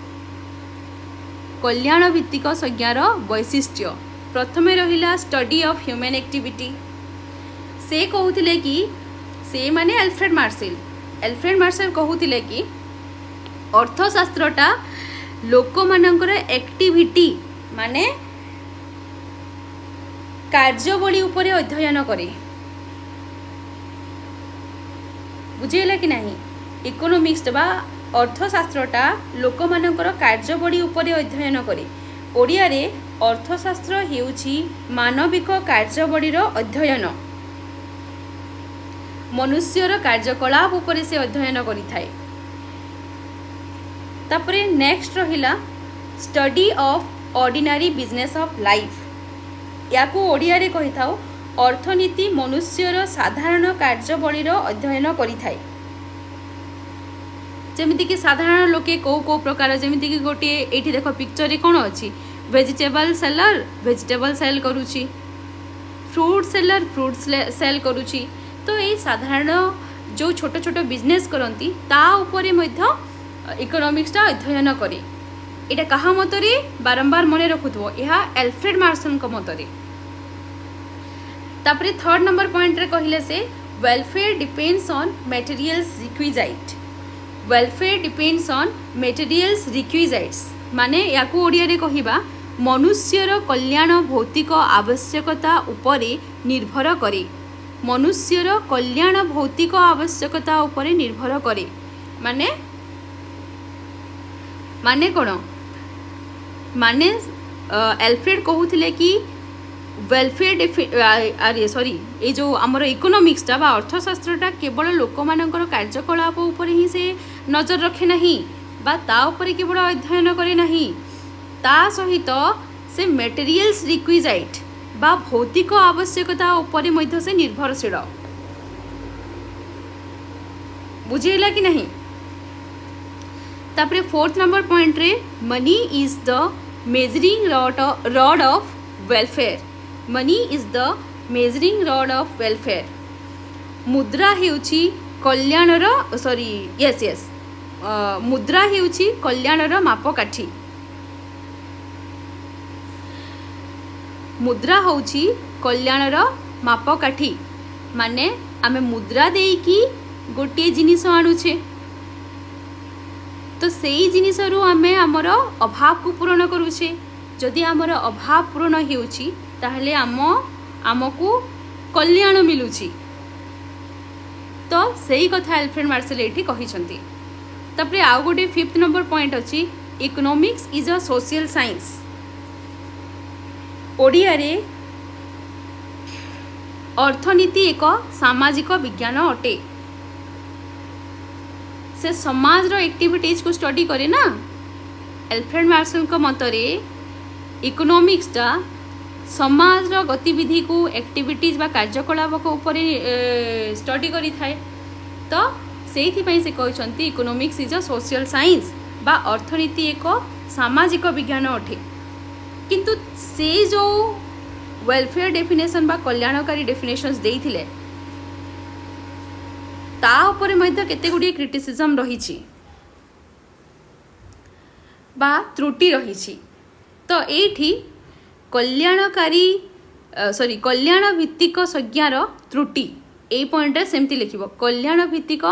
कल्याण भित्तिक संज्ञार वैशिष्ट्य प्रथमे रहिला स्टडी ऑफ ह्यूमन एक्टिविटी से कहूतिले कि से माने एल्फ्रेड मार्शल कहूतिले कि अर्थशास्त्रटा लोक मानकर एक्टिविटी माने कार्यवली उपरे अध्ययन करे बुझेला कि नहीं इकोनॉमिक्स बा अर्थशास्त्रटा लोक मानकर कार्यवली उपरे अध्ययन करे ओडिया रे अर्थशास्त्र हेउछि मानविक कार्यवलीर अध्ययन मनुष्यर कार्यकलाप उपरे से अध्ययन करि थाए। तापरे नेक्स्ट रहिला study of ordinary business of life याकू ओडिया रे कहि थाओ अर्थनीति मनुष्यर साधारण कार्यवलीर अध्ययन करि थाए जेमिति कि साधारण लोके को प्रकार जेमिति कि गोटे एठी देखो पिक्चर रे कोन अछि वेजिटेबल सेलर सेल करूची फ्रूट सेलर फ्रूट सेल करूची तो ये साधारण जो छोट छोट बिजनेस करती ता उपरे मध्य इकोनॉमिक्स टा अध्ययन करे एटा कहा मतरे बारंबार मन रखुथबो यह एल्फ्रेड मार्शल को मतरे। तापरे थर्ड नंबर पॉइंट रे कहिले से welfare depends on materials requisite welfare depends on materials requisites माने याकू ओडिया रे कहिबा मनुष्यर कल्याण भौतिक आवश्यकता उपरे निर्भर करे मनुष्यर कल्याण भौतिक आवश्यकता उपरे निर्भर करे माने माने कोन माने एल्फ्रेड कहूथिले कि वेलफेयर सॉरी ये जो आमर इकोनॉमिक्स टा बा अर्थशास्त्रटा केवल लोक मानकर कार्यकलाप उपरे ही से नजर रखे नहीं बा ता उपरे केवल अध्ययन करे नहीं ता सहित से मटेरियल्स रिक्विजाइट बा भौतिक आवश्यकता उपरे मध्य से निर्भरशील बुझेला कि नहीं। तापरे फोर्थ नंबर पॉइंट रे money is the measuring rod of welfare money is the measuring rod of welfare मुद्रा हेउची कल्याणर सॉरी यस यस मुद्रा हेउची कल्याणर मापकाठी मुद्रा होउची कल्याणर मापकाठी माने आमे मुद्रा देकी गोटे जिनिस आणुछे तो सेई जिनिस रु आमे हमर अभाव को पूर्ण करूछे जदि हमर अभाव पूर्ण हेउची ताहले आमको कल्याण मिलुची तो सेई कथा एल्फ्रेड मार्शल एठी कहिसंती। तापरे आउ गोटे फिफ्थ नंबर पॉइंट अछि economics is a social science Odia रे अर्थनीति एक सामाजिक विज्ञान अटे से समाज रो एक्टिविटीज को स्टडी करे ना एल्फ्रेड मार्शल को मतरे इकोनॉमिक्सटा समाज गतिविधि को एक्टिविटीज बा कार्यकलाप को ऊपर स्टडी करी थाए तो से कहते economics is a social science बा अर्थनीति एक सामाजिक विज्ञान अटे किंतु से जो वेलफेयर डेफिनेशन बा कल्याणकारी डेफिनेशंस देइथिले ता ऊपर मध्य केते गुडी क्रिटिसिज्म रही बा त्रुटि रही तो एठी कल्याणकारी कल्याण भित्तिक संज्ञार त्रुटि ए पॉइंट सेमती लिखिबो कल्याण भित्तिक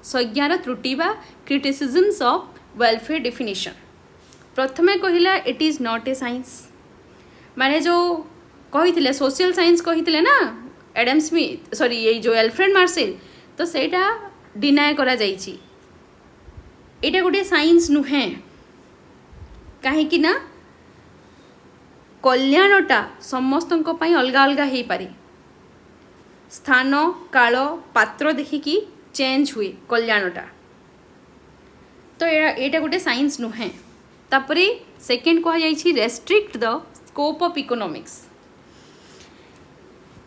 संज्ञार त्रुटि बा क्रिटिसिजम्स ऑफ वेलफेयर डेफिनेशन प्रथमे कहिला it is not a science माने जो कही सोशल साइंस कही ना एडम स्मिथ सॉरी ये जो एल्फ्रेड मार्शल तो सेटा डिनाय करा जाइछि एटा गोटे साइंस नुहे कहीं ना कल्याणटा समस्तों पाई अलगा अलगा हो पारे स्थान काल पात्र देखिकी चेंज हुए कल्याणटा तो एटा गोटे साइंस नुहे तापरे सेकेंड कह जाइछि restrict the scope of economics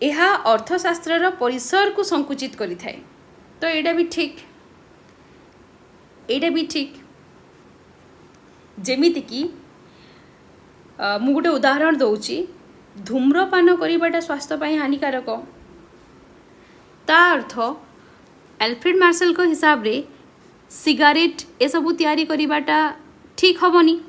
यह अर्थशास्त्र परिसर को संकुचित करि थाए तो एटा भी ठीक जेमिति कि मु गोटे उदाहरण दौची धूम्रपान करिबाटा स्वास्थ्य पाई हानिकारक ता अर्थ एल्फ्रेड मार्शल को हिसाब रे सिगारेट ए सबु तैयारी करिबाटा ठीक हबनी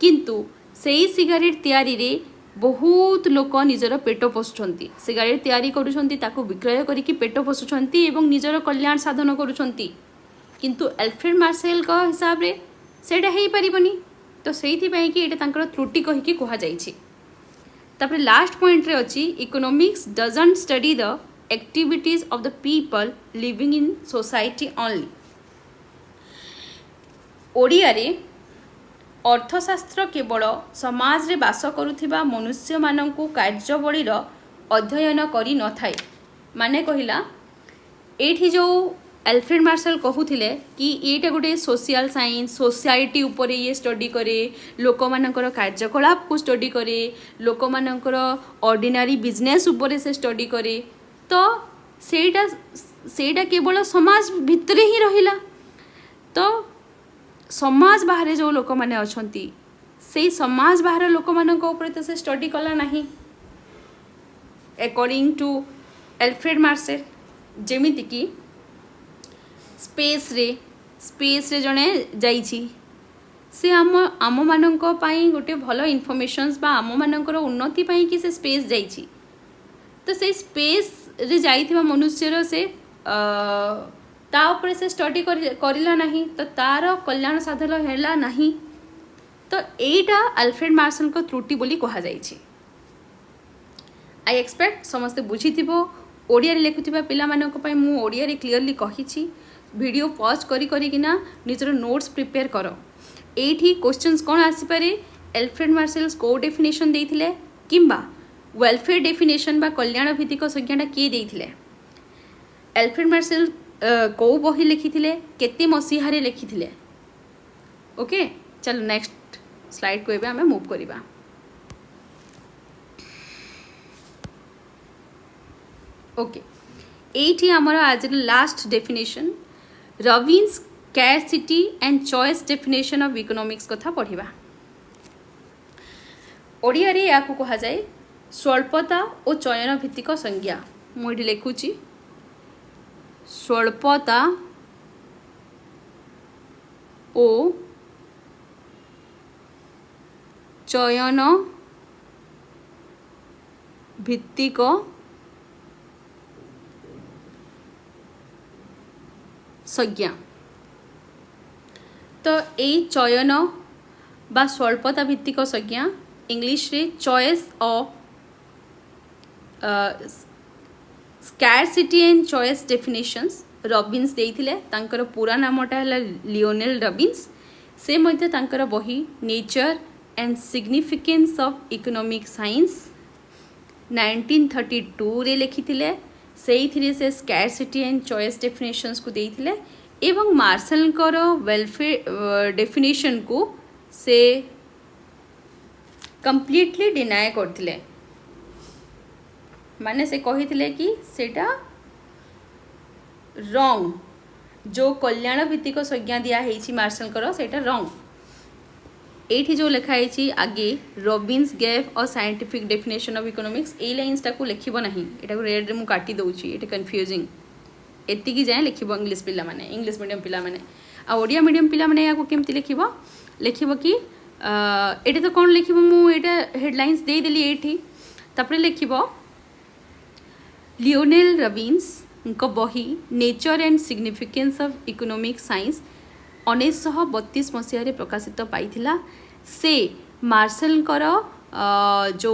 किंतु सेही सिगारेट तैयारी रे बहुत लोक निजर पेट पोषुंट सिगारेट तैयारी करुछंती ताकू विक्रय करिकी पेट पोषुंट एवं निजर कल्याण साधन करुछंती किंतु एल्फ्रेड मार्शल का हिसाब रे सेटा हेई परिबनी तो सेही पई कि एटा तांकर त्रुटि कहि कि कहा जाइछि तापर लास्ट पॉइंट रे अछि economics doesn't study the activities of the people living in society only Odia रे अर्थशास्त्र केवल समाज रे बास करुथिबा मनुष्य माननकु कार्यबळीर अध्ययन करि न थाए माने कहिला एठी जो एल्फ्रेड मार्शल कहूथिले कि एटा गोटे सोशल साइंस सोसाइटी ऊपर ये स्टडी करे लोक मानकर कार्यकलाप को स्टडी करे लोक मानकर ऑर्डिनरी बिजनेस ऊपर से स्टडी करे तो सेटा केवल समाज भितरे ही रहिला तो समाज बाहर जो लोक माने अछंती से समाज बाहर लोक मानक ऊपर तो से स्टडी कला नहीं अकॉर्डिंग टू एल्फ्रेड मार्शल जेमिति कि स्पेस रे जने जाइछि से आम मानक पाई गोटे भल इनफॉरमेशंस बा आम मानकर उन्नति पाई कि से स्पेस जाइछि तो से स्पेस रे जाइथिबा मनुष्यर से ता ऊपर से स्टडी करिला नहीं तो तार कल्याण साधन हैला नहीं तो एटा एल्फ्रेड मार्शल को त्रुटि बोली कहा जाइछि आई एक्सपेक्ट समस्ते बुझिथिबो ओडिया रे लेखुथिबा पिला मानक पई मु ओडिया रे क्लियरली कहिछि वीडियो पॉज करिकिना निजर नोट्स प्रिपेयर करो एठी क्वेश्चंस कोन आसी पारे एल्फ्रेड मार्शल को डेफिनेशन देइथिले किंबा वेलफेयर डेफिनेशन बा कल्याण भित्तिक संज्ञाटा किए देइथिले एल्फ्रेड मार्शल को बही लिखिथिले केते मसीहारे लिखिथिले ओके चलो नेक्स्ट स्लाइड को एबे हमें मूव करिबा ओके एठी हमर आज last definition Robins scarcity and choice definition of economics कथा पढ़िबा ओडिया रे याकू कहा जाए स्वल्पता और चयन भित्तिक संज्ञा मुझे लिखुची स्वल्पता ओ चयन भित्तिक संज्ञा तो यही चयन बा स्वल्पता भित्तिक संज्ञा इंग्लिश रे choice of scarcity and choice definitions Robbins देइथिले तांकर पूरा नामटा है लियोनेल रॉबिन्स से मध्य तांकर बही nature and significance of economic science 1932 रे लिखिथिले से स्कैरसिटी एंड चॉइस डेफिनेशंस को देइथिले एवं मार्शल वेलफेयर डेफिनेशन को से कंप्लीटली डिनाय करथिले माने से कही कि सेटा रॉन्ग जो कल्याण भित्तिक संज्ञा दिया है मार्शल कर सेटा रॉन्ग एठी जो लिखा है आगे Robins gave a scientific definition of economics A lines टाको लिखिबो नहीं एटा को रेड रे मु काटी दउची एटा कंफ्यूजिंग एति की जाय लिखिबो इंग्लिश पिला माने इंग्लिश मीडियम पिला माने आ ओडिया मीडियम पिला माने याको केमति लिखिबो लिखिबो कि एटा तो कोन लिखिबो मु एटा हेडलाइंस दे देली एठी तापरे लिखिबो लियोनेल रॉबिन्स उनको बही nature and significance of economic science 1932 मसीह प्रकाशित पाइथिला से मार्शल कर जो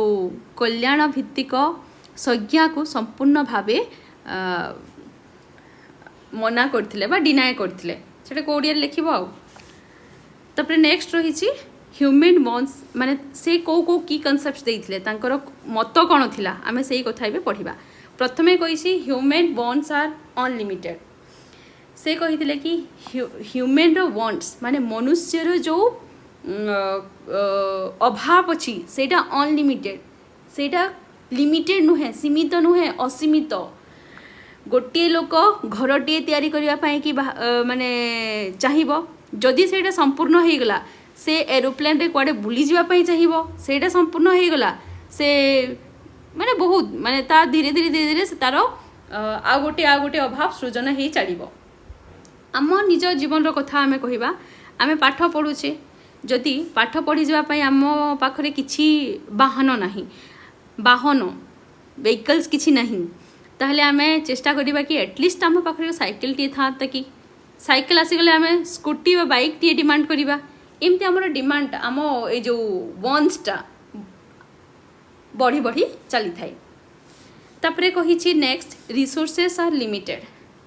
कल्याण भित्तिक संज्ञा को संपूर्ण भावे मना करथिले बा डिनाय करथिले सेटा कोडिया लिखिबो आ तापर नेक्स्ट रही ह्यूमन बॉन्ड्स माने से को की कॉन्सेप्ट्स देथिले तांकर मत कोन थिला आमे सेही कथा बे पढिबा प्रथमे कहिसी ह्यूमन बॉन्ड्स आर अनलिमिटेड से कही कि ह्यूमन रो बॉन्ड्स माने मनुष्यर जो अभाव अच्छी सेटा अनलिमिटेड सेटा लिमिटेड नुहे सीमित नुहे असीमित गोटे लोक घरटे तैयारी करने कि माने चाहिए जदि सेटा संपूर्ण हो गला से एरोप्लेन रे कुआडे बुली जावाई चाहिए सेटा संपूर्ण हो गला से माने बहुत माने ता धीरे धीरे धीरे धीरे तार आ गोटे अभाव सृजन हो चलो आम निज जीवन कथा आमे कहिबा आमे पाठ पढ़ुचे जदि पाठ पढ़ी जावाई आम पाखरे किछि वाहन नाही वाहन व्हीकल्स किछि नहीं ताहले आमे चेष्टा करिबा कि एटलिस्ट आम पाखरे साइकिल टी था कि साइकिल आसीगले आमे स्कूटी व बाइक टी डिमांड करिबा एमती आमर डिमांड आम ए जो वन्सटा बढ़ी बढ़ी चली थाए तापरे कहिछि नेक्स्ट रिसोर्सेस आर लिमिटेड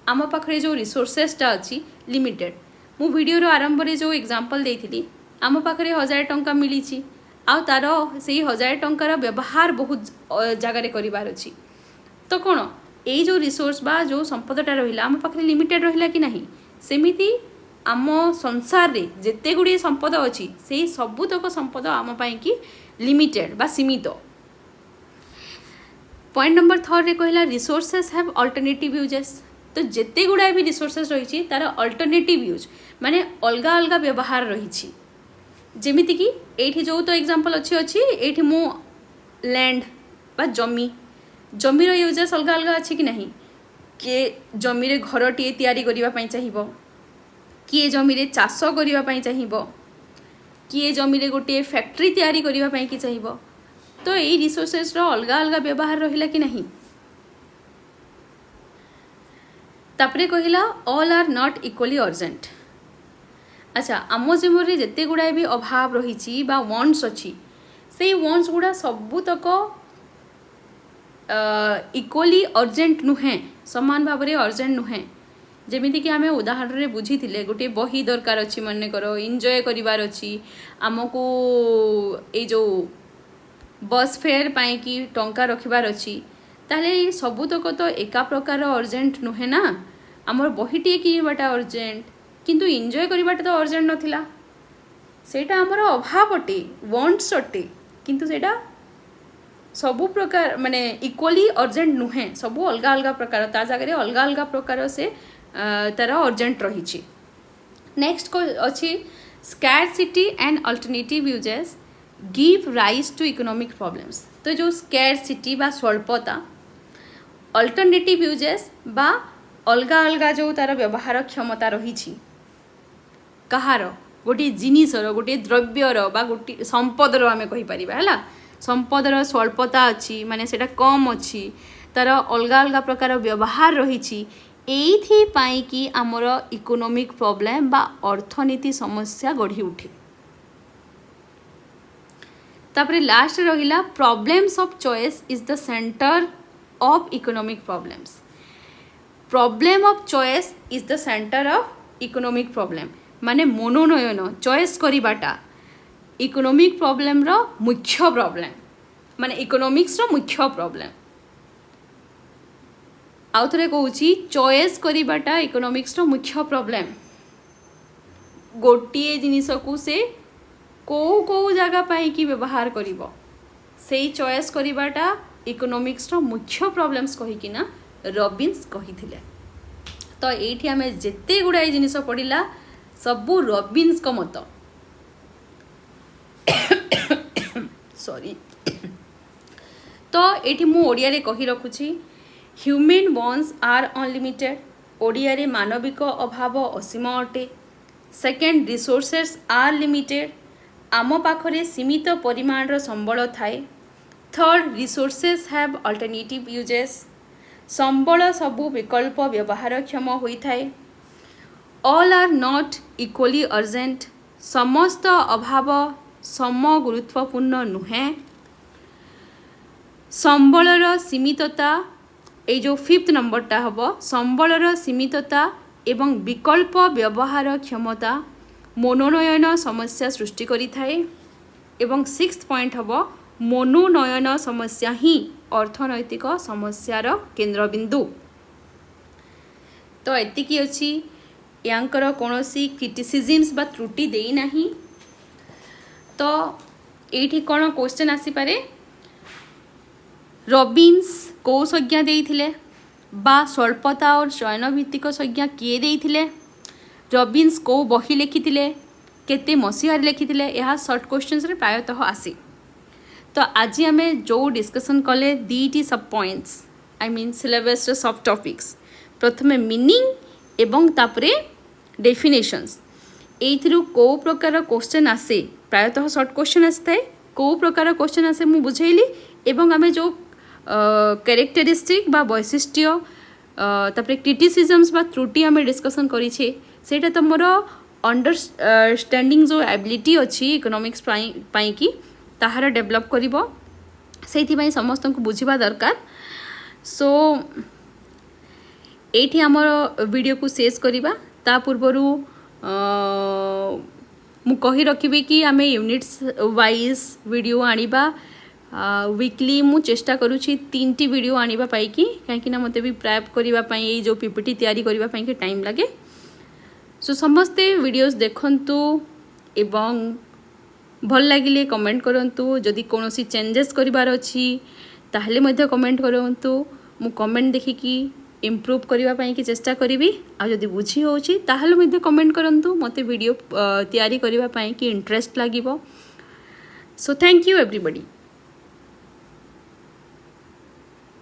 आम पाखरे जो रिसोर्सेसटा अच्छी लिमिटेड मु वीडियो आरंभ रे जो एग्जांपल देइथिली आम पाखरे 1000 टंका मिली आ तार से 1000 टंकार व्यवहार बहुत जगार करिवार अछि तो कौन यही जो रिसोर्स बा जो संपदटा रहिला आम पाखरे लिमिटेड रहिला कि नहीं सेमिति आम संसार रे जेते गुडी संपद अछि सेही सबुतक संपद आम पाई कि लिमिटेड बा सीमित पॉइंट नंबर 3 रे कहला रिसोर्सेस हैव अल्टरनेटिव यूजेस तो जिते गुड़ाए भी रिसोर्सेस रही तार अल्टरनेटिव यूज माने अलगा अलगा व्यवहार रही जमीती कि एठी जो तो एग्जांपल अच्छी एठी मु लैंड बा जमीर यूजेस अलगा अलगा अच्छी कि नहीं किए जमीरे घर टी तैयारी करने चाहिए किए जमीरे चाष करने चाहिए किए जमीरे गोटे फैक्ट्री तैयारी करने कि चाहिए तो यही रिसोर्सेस रो अलगा अलगा व्यवहार रहिला कि नहीं तापरे कहिला all are not equally urgent अच्छा आम जीवन में जिते गुड़ाए भी अभाव रही वॉन्ट्स अच्छी से वॉन्ट्स गुड़ा सबूतक इक्वली अर्जेंट नुहे समान भाव में अर्जेंट नुहे जमीती कि आम उदाहरण रे बुझी थिले गोटे बही दरकार अच्छी मन कर एंजॉय करिवार अच्छी आमको ये जो बस फेयर पाई कि टंका रखिबार अच्छी ताले सबूतक तो एका प्रकार अर्जेंट नुहे ना आमर बहीटे किणवाटा अर्जेंट किंतु एंजॉय करवाटा तो अर्जेंट नथिला सेटा आमर अभाव अटे वॉन्ट्स अटे किंतु सेटा सबु प्रकार माने इक्वली अर्जेंट नुहे सबू अलगा अलगा प्रकार ता जगह अलगा अलगा प्रकार से तार अर्जेंट रही नेक्स्ट अच्छी scarcity and alternative uses give rise to economic problems तो जो स्कैरसिटी बा स्वल्पता अल्टरनेटिव यूजेस बा अलगा अलगा जो तार व्यवहार क्षमता रही कहार गोटे जिनिसर गोटे द्रव्यर बा गोटे संपदर आम कहीपर है संपदर स्वल्पता अच्छी माने सेटा कम अच्छी तार अलगा अलगा प्रकार व्यवहार रही एइथिपाई कि आमर इकोनॉमिक प्रॉब्लम बा अर्थनीति समस्या गढ़ी उठे तापरे लास्ट रहिला problems of choice is the centre of economic problems problem of choice is the centre of economic problem माने मनोनयन चॉइस करिबाटा इकोनॉमिक प्रॉब्लम रो मुख्य प्रॉब्लम माने इकोनॉमिक्स रो मुख्य प्रॉब्लम आउ थरे कहूची चॉइस करिबाटा इकोनॉमिक्स रो मुख्य प्रॉब्लम गोटिए जिनिस को से को जगह पाई कि व्यवहार करिवो सेही चॉइस करिवाटा इकोनॉमिक्स रो मुख्य प्रॉब्लम्स कहि कि ना रॉबिन्स कहिथिले। तो एठी हमें जेते गुड़ाई जिनिस पड़िला सबू रॉबिन्स को मत सॉरी। तो एठी मु ओडिया रे कहि रखुची human wants are unlimited. Odia रे मानविक अभाव असीम अटे। Second resources are limited. आम पाखरे सीमित परिमाण संबल थाए। Third resources have alternative uses. संबल सबु विकल्प व्यवहारक्षम होइथाए। All are not equally urgent. समस्त अभाव सम गुरुत्वपूर्ण नुहे। संबलर सीमितता ए जो फिफ्थ नंबरटा हम संबलर सीमितता एवं विकल्प व्यवहार क्षमता मनोनयन समस्या सृष्टि करि थाए। एवं सिक्स्थ पॉइंट हम मनोनयन समस्या ही अर्थनैतिक समस्यार केंद्रबिंदु। तो एतिकी अछि यांकर कोनोसी क्रिटिसिजम्स बा त्रुटि देई नाही। तो एठी कोन क्वेश्चन आसी पारे रॉबिन्स को संज्ञा देइथिले बा स्वल्पता और चयन भित्तिक संज्ञा किए देइथिले। रॉबिन्स को बही लिखिथिले केते मसीहार लिखिथिले यह शॉर्ट क्वेश्चंस रे प्रायतः आसी। तो आज आम जो डिस्कसन कले दीटी सब पॉइंट्स आई मीन सिलेबस सब टॉपिक्स प्रथमे मीनिंग एवं तापरे डेफिनेशंस एइथिरु को प्रकार क्वेश्चन आसे प्रायतः शॉर्ट क्वेश्चन आसता है को प्रकार क्वेश्चन आसे मु बुझेइली एवं आमे जो कैरेक्टरिस्टिक बा वैशिष्ट्य तापरे क्रिटिसिजम्स बा त्रुटि आमे डिस्कसन करिछे सेटा तमरो अंडरस्टैंडिंग जो एबिलिटी अच्छी इकोनॉमिक्स पाई कि ताहार डेवलप करिवो सेइथिबाई समस्त को बुझिबा दरकार। सो एठी हमर वीडियो को शेष करिबा ता पूर्वरु मु कहि रखिबे कि आमे यूनिट्स वाइज वीडियो आनिबा वीकली मु चेष्टा करूची 3टी वीडियो आनिबा पाई कि काहेकि ना मते भी प्रैप करिबा पाई ए जो पीपीटी तैयारी करिबा पाई कि टाइम लागे। सो समस्ते वीडियोस देखंतु एवं भल लागिले कमेंट करंतु। जदि कोनोसी चेंजेस करिवार अछि ताहले मध्ये कमेंट करंतु। मु कमेंट देखिकी इम्प्रूव करिबा पाई कि चेष्टा करिवि। आ जदि बुझी होउची ताहले मध्ये कमेंट करंतु मते वीडियो तैयारी करिबा पाई कि इंटरेस्ट लागिवो। So thank you everybody.